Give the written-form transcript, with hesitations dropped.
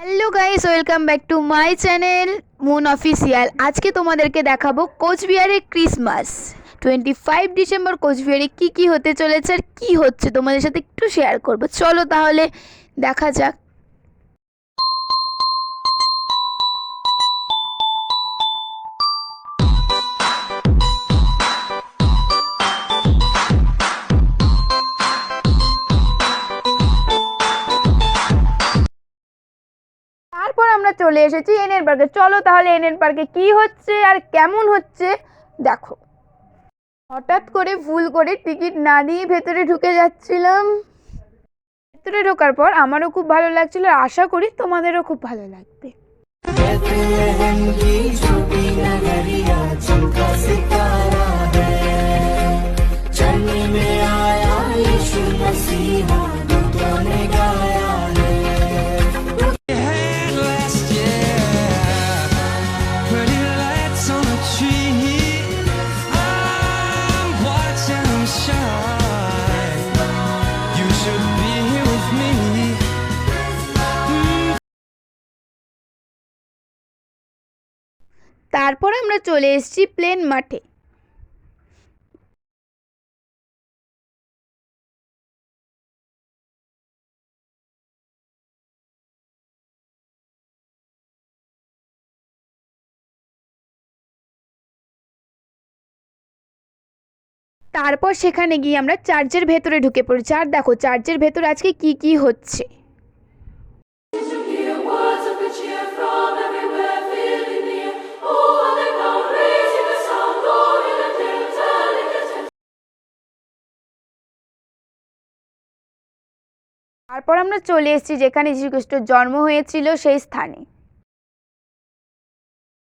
Hello guys, welcome back to my channel moon official. আজকে তোমাদেরকে দেখাবো কোচবিহারের ক্রিসমাস 25 ডিসেম্বর কোচবিহারে কি হতে চলেছে আর কি হচ্ছে তোমাদের সাথে একটু শেয়ার করব। চলো তাহলে দেখা যাক। তারপর আমরা চলে এসেছি এনএন পার্কে। চলো তাহলে এনএন পার্কে কি হচ্ছে আর কেমন হচ্ছে দেখো। হঠাৎ করে ভুল করে টিকিট না দিয়ে ভেতরে ঢুকে যাচ্ছিলাম। ভেতরে ঢোকার পর আমারও খুব ভালো লাগছিল, আশা করি তোমাদেরও খুব ভালো লাগবে। তারপর আমরা চলে এসেছি প্লেন মাঠে। তারপর সেখানে গিয়ে আমরা চার্চের ভেতরে ঢুকে পড়েছি। আর দেখো চার্চের ভেতরে আজকে কি হচ্ছে। তারপর আমরা চলে এসেছি যেখানে যীশুখ্রিস্টের জন্ম হয়েছিল সেই স্থানে।